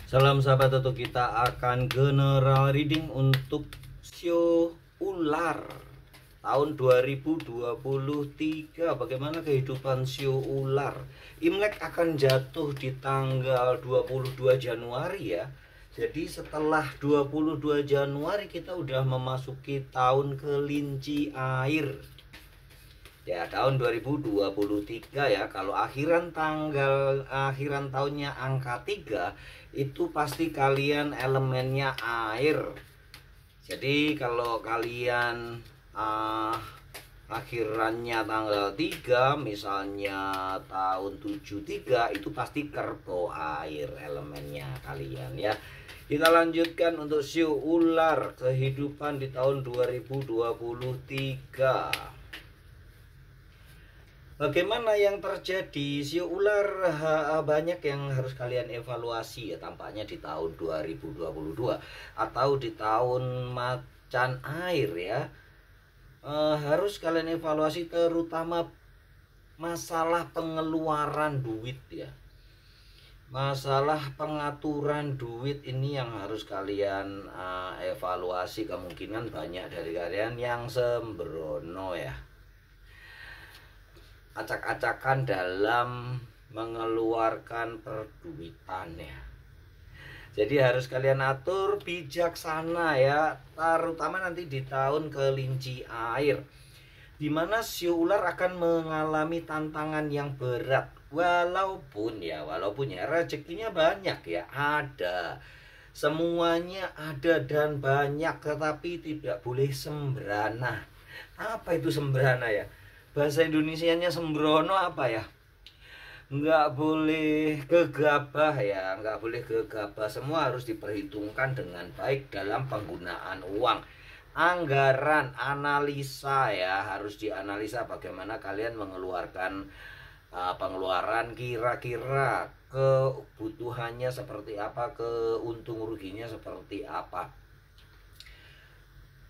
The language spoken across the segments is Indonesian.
Salam sahabat Toto, kita akan general reading untuk sio ular tahun 2023. Bagaimana kehidupan sio ular? Imlek akan jatuh di tanggal 22 Januari ya. Jadi setelah 22 Januari kita udah memasuki tahun kelinci air. Ya, tahun 2023 ya. Kalau akhiran tahunnya angka 3, itu pasti kalian elemennya air. Jadi kalau kalian akhirannya tanggal 3, misalnya tahun 73, itu pasti kerbau air elemennya kalian ya. Kita lanjutkan untuk sio ular kehidupan di tahun 2023. Bagaimana yang terjadi? Sio ular banyak yang harus kalian evaluasi ya, tampaknya di tahun 2022 atau di tahun macan air ya. Harus kalian evaluasi terutama masalah pengeluaran duit ya. Masalah pengaturan duit ini yang harus kalian evaluasi. Kemungkinan banyak dari kalian yang sembrono ya, acak-acakan dalam mengeluarkan perduitan ya. Jadi harus kalian atur bijaksana ya, terutama nanti di tahun kelinci air, dimana sio ular akan mengalami tantangan yang berat. Walaupun ya rezekinya banyak ya, ada, semuanya ada dan banyak, tetapi tidak boleh sembrana. Apa itu sembrana ya? Bahasa Indonesianya sembrono apa ya? Nggak boleh gegabah ya, nggak boleh gegabah. Semua harus diperhitungkan dengan baik dalam penggunaan uang. Anggaran, analisa ya, harus dianalisa bagaimana kalian mengeluarkan pengeluaran, kira-kira kebutuhannya seperti apa, keuntung ruginya seperti apa.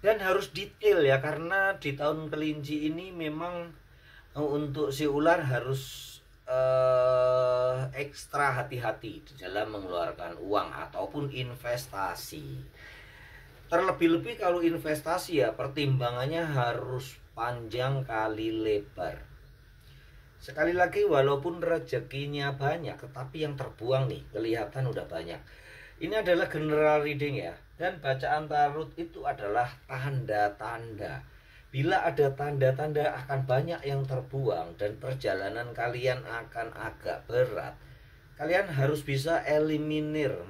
Dan harus detail ya, karena di tahun kelinci ini memang untuk si ular harus ekstra hati-hati di dalam mengeluarkan uang ataupun investasi. Terlebih-lebih kalau investasi ya, pertimbangannya harus panjang kali lebar. Sekali lagi, walaupun rezekinya banyak, tetapi yang terbuang nih kelihatan udah banyak. Ini adalah general reading ya, dan bacaan tarot itu adalah tanda-tanda. Bila ada tanda-tanda akan banyak yang terbuang dan perjalanan kalian akan agak berat, kalian harus bisa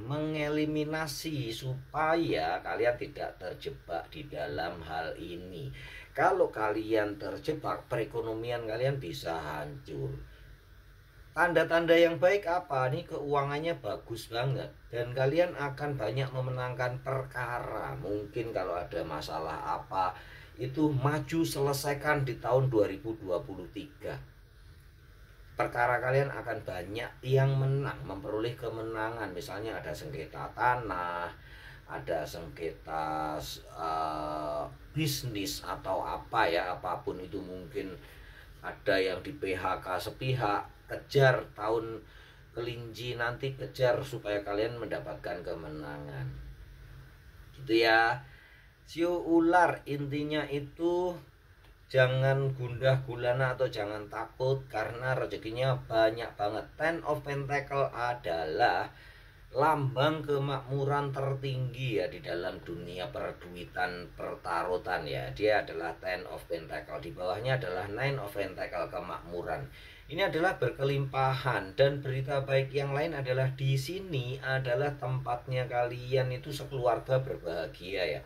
mengeliminasi supaya kalian tidak terjebak di dalam hal ini. Kalau kalian terjebak, perekonomian kalian bisa hancur. Tanda-tanda yang baik apa? Nih, keuangannya bagus banget dan kalian akan banyak memenangkan perkara. Mungkin kalau ada masalah apa, itu maju selesaikan di tahun 2023. Perkara kalian akan banyak yang menang, memperoleh kemenangan. Misalnya ada sengketa tanah, ada sengketa bisnis atau apa ya, apapun itu. Mungkin ada yang di PHK sepihak. Kejar tahun kelinci nanti, kejar supaya kalian mendapatkan kemenangan. Gitu ya. Sio ular intinya itu jangan gundah gulana atau jangan takut karena rezekinya banyak banget. Ten of Pentacle adalah lambang kemakmuran tertinggi ya di dalam dunia perduitan pertarutan ya. Dia adalah Ten of Pentacle. Di bawahnya adalah Nine of Pentacle, kemakmuran. Ini adalah berkelimpahan, dan berita baik yang lain adalah di sini adalah tempatnya kalian itu sekeluarga berbahagia ya.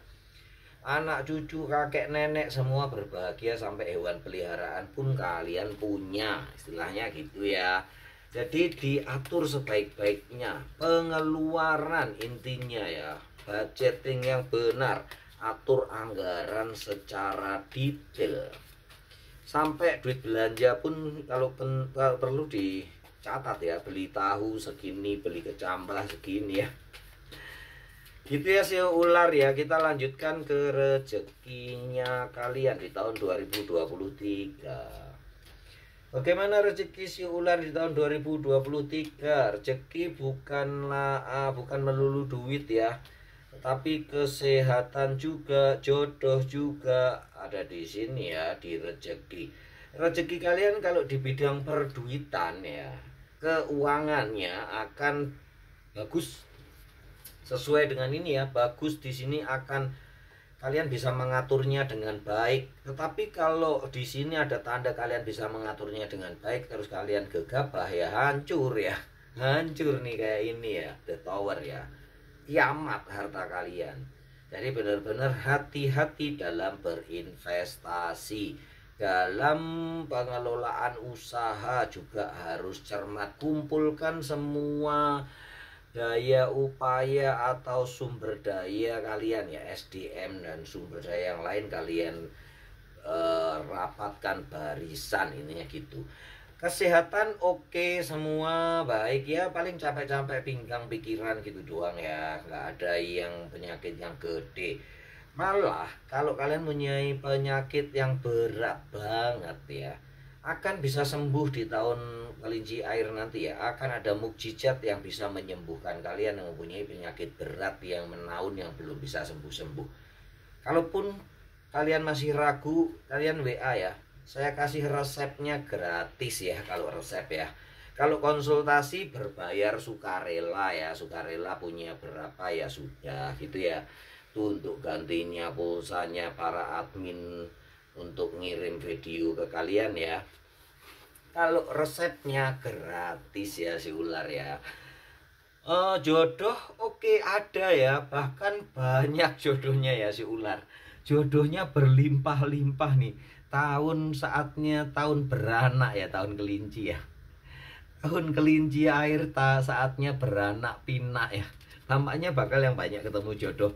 Anak cucu, kakek nenek semua berbahagia, sampai hewan peliharaan pun kalian punya, istilahnya gitu ya. Jadi diatur sebaik-baiknya pengeluaran intinya ya, budgeting yang benar, atur anggaran secara detail. Sampai duit belanja pun kalau perlu dicatat ya, beli tahu segini, beli kecambah segini ya. Gitu ya sio ular ya. Kita lanjutkan ke rezekinya kalian di tahun 2023. Bagaimana rezeki si ular di tahun 2023? Rezeki bukan melulu duit ya, tetapi kesehatan juga, jodoh juga ada di sini ya, di rezeki. Rezeki kalian kalau di bidang perduitan ya, keuangannya akan bagus sesuai dengan ini ya, bagus di sini akan kalian bisa mengaturnya dengan baik. Tetapi kalau di sini ada tanda kalian bisa mengaturnya dengan baik terus kalian gegabah ya hancur ya. Hancur nih kayak ini ya, The Tower ya. Kiamat harta kalian. Jadi benar-benar hati-hati dalam berinvestasi. Dalam pengelolaan usaha juga harus cermat. Kumpulkan semua daya upaya atau sumber daya kalian ya, SDM dan sumber daya yang lain kalian rapatkan barisan ininya gitu. Kesehatan oke, semua baik ya, paling capek-capek pinggang pikiran gitu doang ya, nggak ada yang penyakit yang gede. Malah kalau kalian punya penyakit yang berat banget ya, akan bisa sembuh di tahun kelinci air nanti ya. Akan ada mukjizat yang bisa menyembuhkan kalian yang mempunyai penyakit berat yang menaun yang belum bisa sembuh-sembuh. Kalaupun kalian masih ragu, kalian WA ya, saya kasih resepnya gratis ya. Kalau resep ya, kalau konsultasi berbayar sukarela ya, sukarela punya berapa ya sudah gitu ya. Tuh untuk gantinya pulsanya para admin untuk ngirim video ke kalian ya. Kalau resepnya gratis ya si ular ya. Jodoh oke ada ya, bahkan banyak jodohnya ya si ular. Jodohnya berlimpah-limpah nih. Tahun saatnya tahun beranak ya, tahun kelinci ya. Tahun kelinci air saatnya beranak pinak ya. Tampaknya bakal yang banyak ketemu jodoh.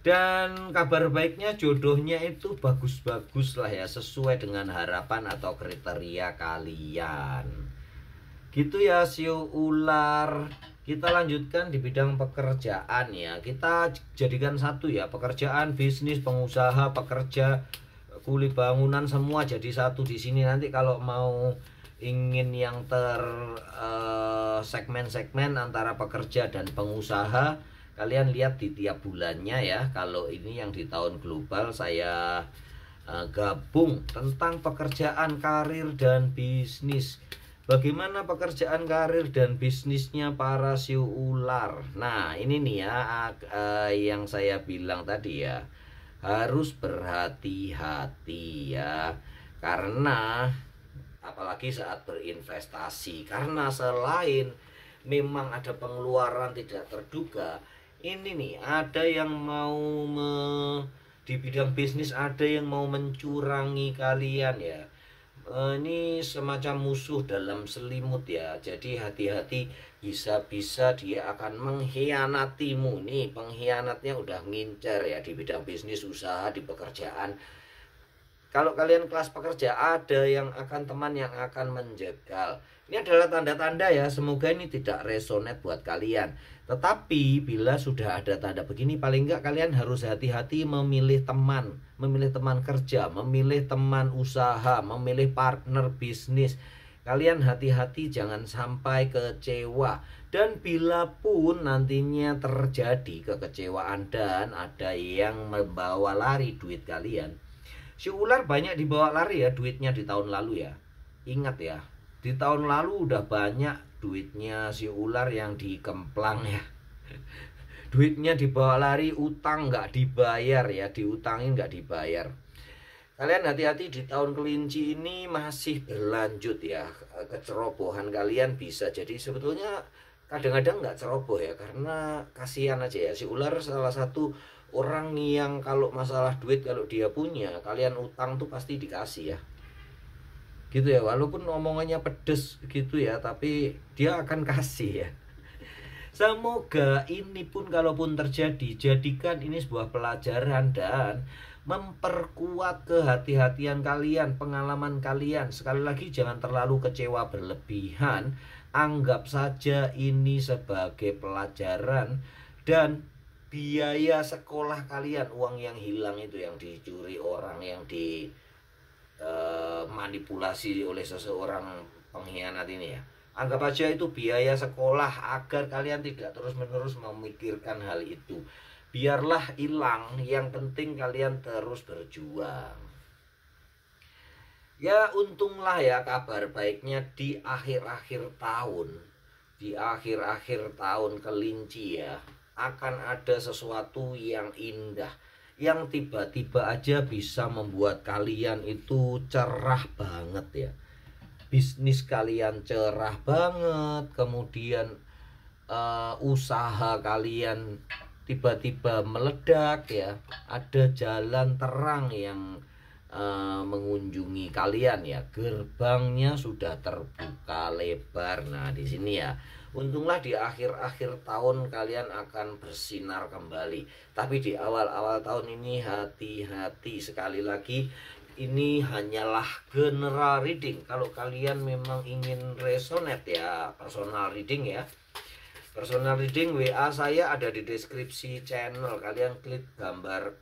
Dan kabar baiknya jodohnya itu bagus-bagus lah ya, sesuai dengan harapan atau kriteria kalian. Gitu ya siu ular. Kita lanjutkan di bidang pekerjaan ya. Kita jadikan satu ya, pekerjaan, bisnis, pengusaha, pekerja, kuli bangunan semua jadi satu di sini. Nanti kalau mau ingin yang segmen-segmen antara pekerja dan pengusaha, kalian lihat di tiap bulannya ya. Kalau ini yang di tahun global saya gabung tentang pekerjaan, karir, dan bisnis. Bagaimana pekerjaan, karir, dan bisnisnya para siu ular. Nah ini nih ya, yang saya bilang tadi ya, harus berhati-hati ya. Karena apalagi saat berinvestasi, karena selain memang ada pengeluaran tidak terduga, ini nih ada yang mau di bidang bisnis ada yang mau mencurangi kalian ya. Ini semacam musuh dalam selimut ya. Jadi hati-hati, bisa-bisa dia akan mengkhianatimu nih. Pengkhianatnya udah ngincer ya di bidang bisnis, usaha, di pekerjaan. Kalau kalian kelas pekerja, ada yang akan teman yang akan menjegal. Ini adalah tanda-tanda ya, semoga ini tidak resonate buat kalian. Tetapi bila sudah ada tanda begini, paling enggak kalian harus hati-hati memilih teman kerja, memilih teman usaha, memilih partner bisnis. Kalian hati-hati jangan sampai kecewa. Dan bila pun nantinya terjadi kekecewaan dan ada yang membawa lari duit kalian, si ular banyak dibawa lari ya duitnya di tahun lalu ya. Ingat ya, di tahun lalu udah banyak duitnya si ular yang dikemplang ya. Duitnya dibawa lari, utang nggak dibayar ya, diutangin nggak dibayar. Kalian hati-hati di tahun kelinci ini masih berlanjut ya. Kecerobohan kalian bisa jadi sebetulnya kadang-kadang nggak ceroboh ya, karena kasihan aja ya. Si ular salah satu orang yang kalau masalah duit, kalau dia punya, kalian utang tuh pasti dikasih ya. Gitu ya, walaupun omongannya pedes gitu ya, tapi dia akan kasih ya. Semoga ini pun kalaupun terjadi, jadikan ini sebuah pelajaran dan memperkuat kehati-hatian kalian, pengalaman kalian. Sekali lagi jangan terlalu kecewa berlebihan. Anggap saja ini sebagai pelajaran dan biaya sekolah kalian, uang yang hilang itu, yang dicuri orang, yang manipulasi oleh seseorang pengkhianat ini ya. Anggap aja itu biaya sekolah agar kalian tidak terus-menerus memikirkan hal itu. Biarlah hilang, yang penting kalian terus berjuang. Ya untunglah ya, kabar baiknya di akhir-akhir tahun, di akhir-akhir tahun kelinci ya, akan ada sesuatu yang indah, yang tiba-tiba aja bisa membuat kalian itu cerah banget ya. Bisnis kalian cerah banget, kemudian usaha kalian tiba-tiba meledak ya, ada jalan terang yang mengunjungi kalian ya, gerbangnya sudah terbuka lebar. Nah di sini ya, untunglah di akhir-akhir tahun kalian akan bersinar kembali. Tapi di awal-awal tahun ini hati-hati, sekali lagi ini hanyalah general reading. Kalau kalian memang ingin resonate ya, personal reading ya, personal reading WA saya ada di deskripsi channel. Kalian klik gambar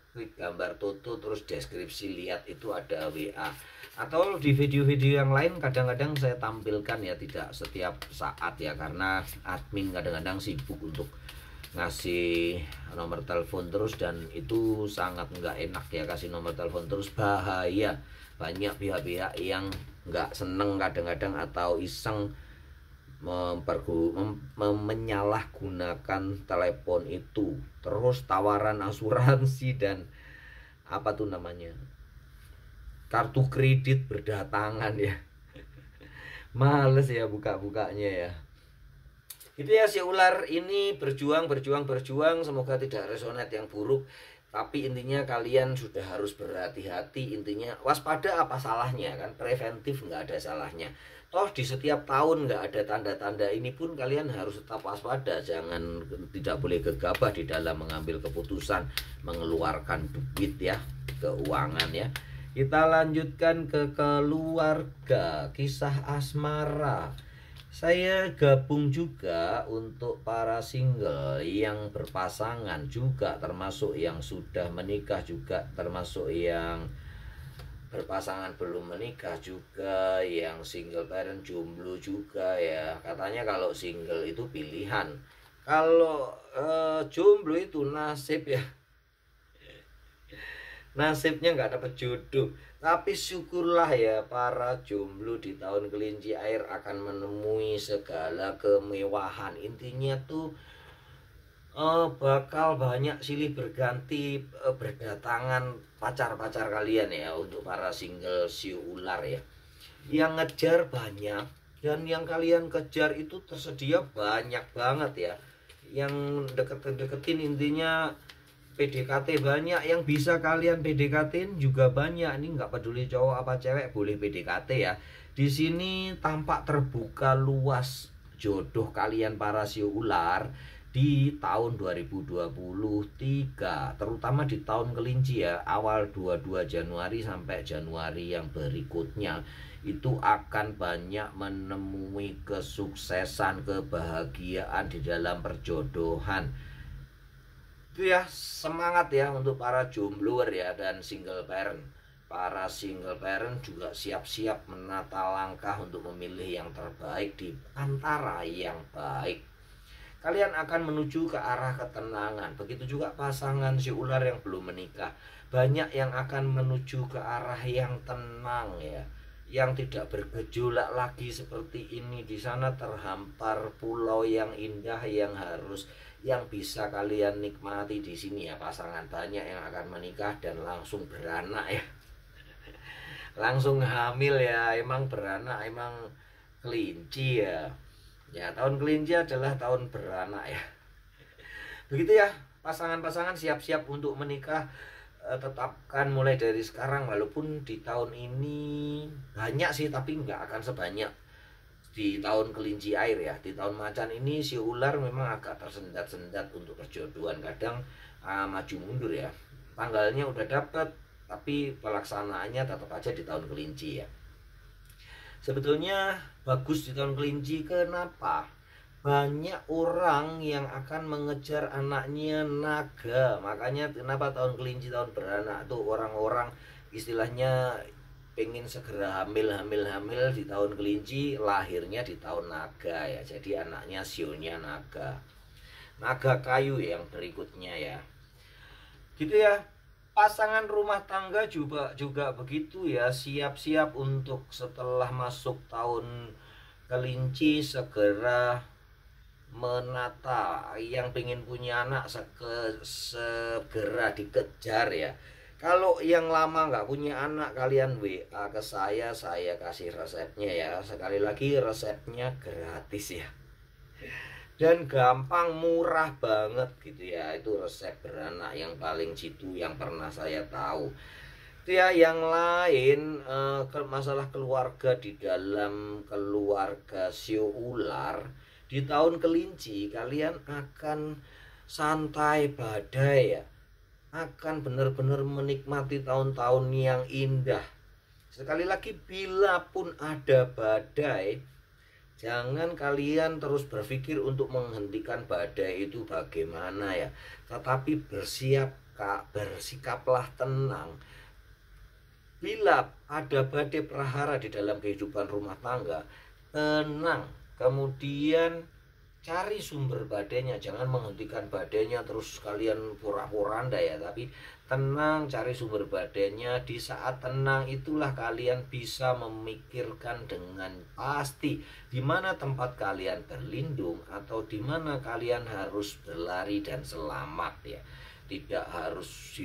Toto, terus deskripsi, lihat itu ada WA. Atau di video-video yang lain kadang-kadang saya tampilkan ya, tidak setiap saat ya, karena admin kadang-kadang sibuk untuk ngasih nomor telepon terus, dan itu sangat nggak enak ya, kasih nomor telepon terus bahaya. Banyak pihak-pihak yang nggak seneng kadang-kadang atau iseng menyalahgunakan telepon itu, terus tawaran asuransi dan apa tuh namanya, kartu kredit berdatangan ya. Males ya buka-bukanya ya. Itu ya, si ular ini berjuang, semoga tidak resonate yang buruk. Tapi intinya kalian sudah harus berhati-hati. Intinya waspada, apa salahnya kan, preventif nggak ada salahnya. Toh di setiap tahun nggak ada tanda-tanda ini pun kalian harus tetap waspada. Jangan, tidak boleh gegabah di dalam mengambil keputusan mengeluarkan duit ya, keuangan ya. Kita lanjutkan ke keluarga, kisah asmara. Saya gabung juga untuk para single yang berpasangan juga, termasuk yang sudah menikah juga, termasuk yang berpasangan belum menikah juga, yang single parent, jomblo juga ya. Katanya kalau single itu pilihan, kalau jomblo itu nasib ya. Nasibnya nggak dapet jodoh. Tapi syukurlah ya, para jomblo di tahun kelinci air akan menemui segala kemewahan. Intinya tuh bakal banyak silih berganti berdatangan pacar-pacar kalian ya, untuk para single siu ular ya. Yang ngejar banyak, dan yang kalian kejar itu tersedia banyak banget ya. Yang deketin intinya PDKT banyak, yang bisa kalian PDKT-in juga banyak. Ini nggak peduli cowok apa cewek, boleh PDKT ya. Di sini tampak terbuka luas jodoh kalian para siu ular di tahun 2023, terutama di tahun kelinci ya, awal 22 Januari sampai Januari yang berikutnya. Itu akan banyak menemui kesuksesan, kebahagiaan di dalam perjodohan. Itu ya, semangat ya untuk para jombloer ya, dan single parent. Para single parent juga siap-siap menata langkah untuk memilih yang terbaik di antara yang baik. Kalian akan menuju ke arah ketenangan. Begitu juga pasangan si ular yang belum menikah, banyak yang akan menuju ke arah yang tenang ya, yang tidak bergejolak lagi seperti ini. Di sana terhampar pulau yang indah yang bisa kalian nikmati di sini ya. Pasangan banyak yang akan menikah dan langsung beranak ya. Langsung hamil ya, emang beranak, emang kelinci ya. Ya, tahun kelinci adalah tahun beranak ya. Begitu ya, pasangan-pasangan siap-siap untuk menikah. Tetapkan mulai dari sekarang, walaupun di tahun ini banyak sih, tapi nggak akan sebanyak di tahun kelinci air ya. Di tahun macan ini si ular memang agak tersendat-sendat untuk perjodohan, kadang maju mundur ya. Tanggalnya udah dapat, tapi pelaksanaannya tetap aja di tahun kelinci ya. Sebetulnya bagus di tahun kelinci, kenapa? Banyak orang yang akan mengejar anaknya naga. Makanya kenapa tahun kelinci tahun beranak tuh orang-orang istilahnya pengen segera hamil di tahun kelinci, lahirnya di tahun naga ya. Jadi anaknya sionya naga. Naga kayu yang berikutnya ya. Gitu ya. Pasangan rumah tangga juga begitu ya, siap-siap untuk setelah masuk tahun kelinci segera menata. Yang pengen punya anak segera dikejar ya. Kalau yang lama nggak punya anak, kalian WA ke saya kasih resepnya ya. Sekali lagi resepnya gratis ya, dan gampang, murah banget gitu ya. Itu resep beranak yang paling jitu yang pernah saya tahu. Itu ya. Yang lain masalah keluarga, di dalam keluarga sio ular di tahun kelinci kalian akan santai badai ya, akan benar-benar menikmati tahun-tahun yang indah. Sekali lagi, bila pun ada badai, jangan kalian terus berpikir untuk menghentikan badai itu bagaimana ya. Tetapi bersikaplah tenang. Bila ada badai prahara di dalam kehidupan rumah tangga, tenang. Kemudian cari sumber badainya. Jangan menghentikan badainya terus kalian pura-puranda ya. Tapi tenang, cari sumber badainya. Di saat tenang itulah kalian bisa memikirkan dengan pasti di mana tempat kalian berlindung atau di mana kalian harus berlari dan selamat ya. Tidak harus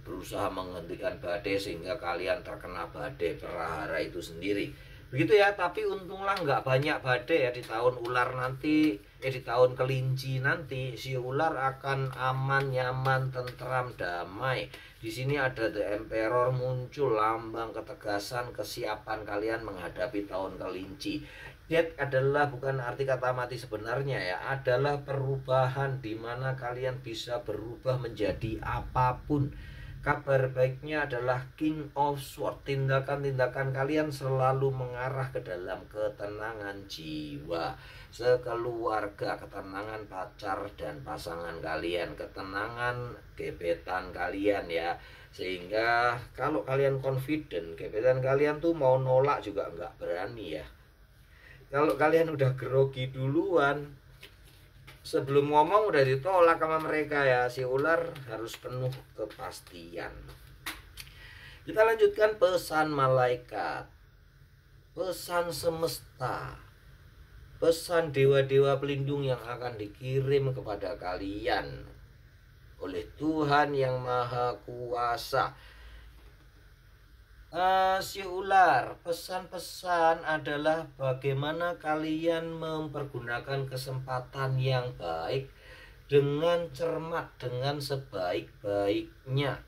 berusaha menghentikan badai sehingga kalian terkena badai prahara itu sendiri. Begitu ya. Tapi untunglah nggak banyak badai ya di tahun ular nanti. Di tahun kelinci nanti si ular akan aman, nyaman, tentram, damai. Di sini ada The Emperor muncul, lambang ketegasan, kesiapan kalian menghadapi tahun kelinci. Death adalah bukan arti kata mati sebenarnya ya, adalah perubahan di mana kalian bisa berubah menjadi apapun. Kabar baiknya adalah King of Sword. Tindakan-tindakan kalian selalu mengarah ke dalam ketenangan jiwa, sekeluarga, ketenangan pacar dan pasangan kalian, ketenangan gebetan kalian ya. Sehingga kalau kalian confident, gebetan kalian tuh mau nolak juga nggak berani ya. Kalau kalian udah grogi duluan, sebelum ngomong udah ditolak sama mereka ya. Si ular harus penuh kepastian. Kita lanjutkan pesan malaikat, pesan semesta, pesan dewa-dewa pelindung yang akan dikirim kepada kalian oleh Tuhan yang Maha Kuasa. Si ular, pesan-pesan adalah bagaimana kalian mempergunakan kesempatan yang baik dengan cermat, dengan sebaik-baiknya.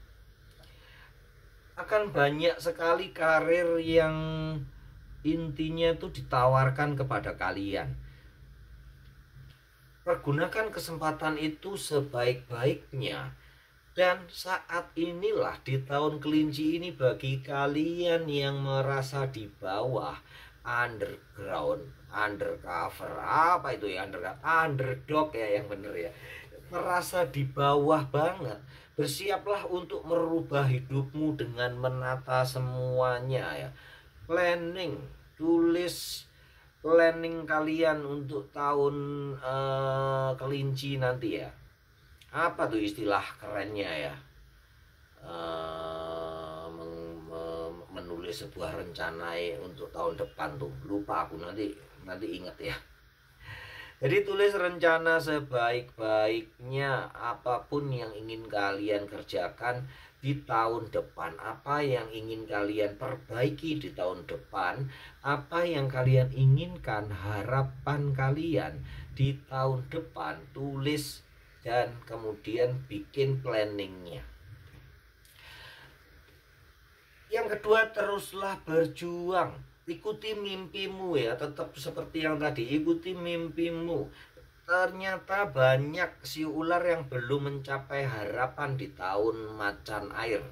Akan banyak sekali karir yang intinya itu ditawarkan kepada kalian. Pergunakan kesempatan itu sebaik-baiknya. Dan saat inilah di tahun kelinci ini, bagi kalian yang merasa di bawah, underground, undercover, apa itu ya, underdog ya yang bener ya, merasa di bawah banget, bersiaplah untuk merubah hidupmu dengan menata semuanya ya. Planning, tulis planning kalian untuk tahun kelinci nanti ya. Apa tuh istilah kerennya ya, menulis sebuah rencana untuk tahun depan tuh, lupa aku, nanti inget ya. Jadi tulis rencana sebaik-baiknya, apapun yang ingin kalian kerjakan di tahun depan, apa yang ingin kalian perbaiki di tahun depan, apa yang kalian inginkan, harapan kalian di tahun depan, tulis dan kemudian bikin planningnya. Yang kedua, teruslah berjuang. Ikuti mimpimu ya, tetap seperti yang tadi, ikuti mimpimu. Ternyata banyak si ular yang belum mencapai harapan di tahun macan air.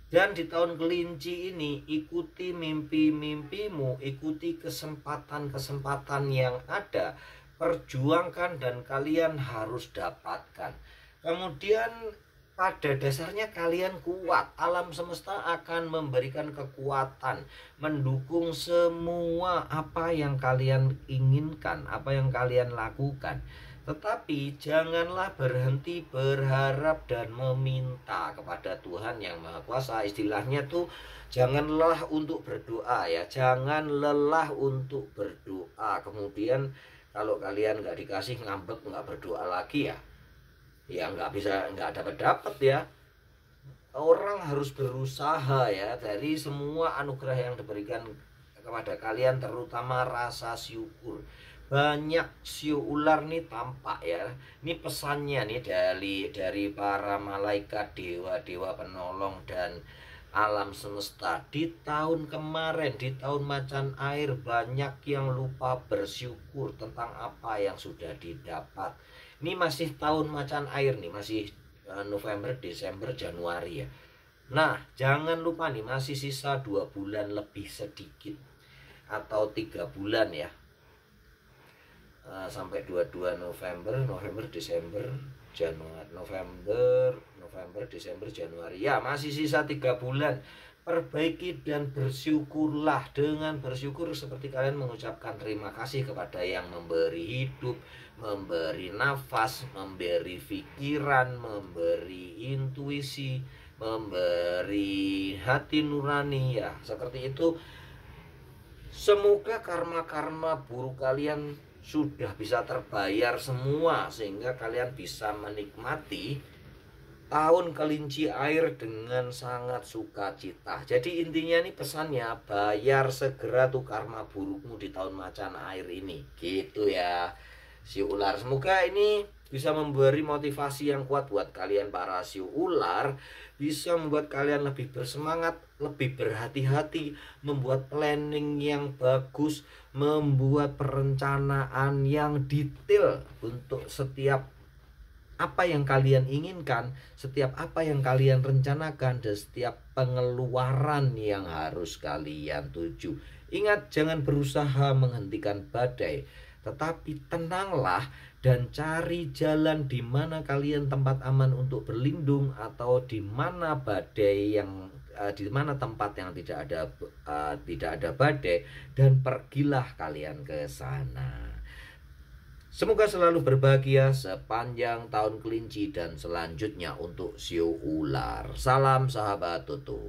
Dan di tahun kelinci ini, ikuti mimpi-mimpimu, ikuti kesempatan-kesempatan yang ada, perjuangkan dan kalian harus dapatkan. Kemudian pada dasarnya kalian kuat. Alam semesta akan memberikan kekuatan, mendukung semua apa yang kalian inginkan, apa yang kalian lakukan. Tetapi janganlah berhenti berharap dan meminta kepada Tuhan yang Maha Kuasa. Istilahnya tuh jangan lelah untuk berdoa ya. Jangan lelah untuk berdoa. Kemudian kalau kalian nggak dikasih ngambek, nggak berdoa lagi ya nggak bisa, nggak dapat ya. Orang harus berusaha ya, dari semua anugerah yang diberikan kepada kalian, terutama rasa syukur. Banyak siu ular nih tampak ya. Ini pesannya nih dari para malaikat, dewa-dewa penolong dan alam semesta. Di tahun kemarin, di tahun macan air, banyak yang lupa bersyukur tentang apa yang sudah didapat. Ini masih tahun macan air nih, masih November, Desember, Januari ya. Nah, jangan lupa nih, masih sisa 2 bulan lebih sedikit, atau 3 bulan ya, sampai 22 November, Desember, Januari, November, Desember, Januari. Ya, masih sisa 3 bulan. Perbaiki dan bersyukurlah. Dengan bersyukur seperti kalian mengucapkan terima kasih kepada yang memberi hidup, memberi nafas, memberi pikiran, memberi intuisi, memberi hati nurani ya. Seperti itu. Semoga karma-karma buruk kalian sudah bisa terbayar semua, sehingga kalian bisa menikmati tahun kelinci air dengan sangat sukacita. Jadi intinya nih pesannya, bayar segera tuh karma burukmu di tahun macan air ini. Gitu ya si ular. Semoga ini bisa memberi motivasi yang kuat buat kalian para si ular. Bisa membuat kalian lebih bersemangat, lebih berhati-hati, membuat planning yang bagus, membuat perencanaan yang detail untuk setiap apa yang kalian inginkan, setiap apa yang kalian rencanakan, dan setiap pengeluaran yang harus kalian tuju. Ingat, jangan berusaha menghentikan badai, tetapi tenanglah dan cari jalan di mana kalian tempat aman untuk berlindung, atau di mana badai yang di mana tempat yang tidak ada badai, dan pergilah kalian ke sana. Semoga selalu berbahagia sepanjang tahun kelinci dan selanjutnya untuk siu ular. Salam sahabat Tutu.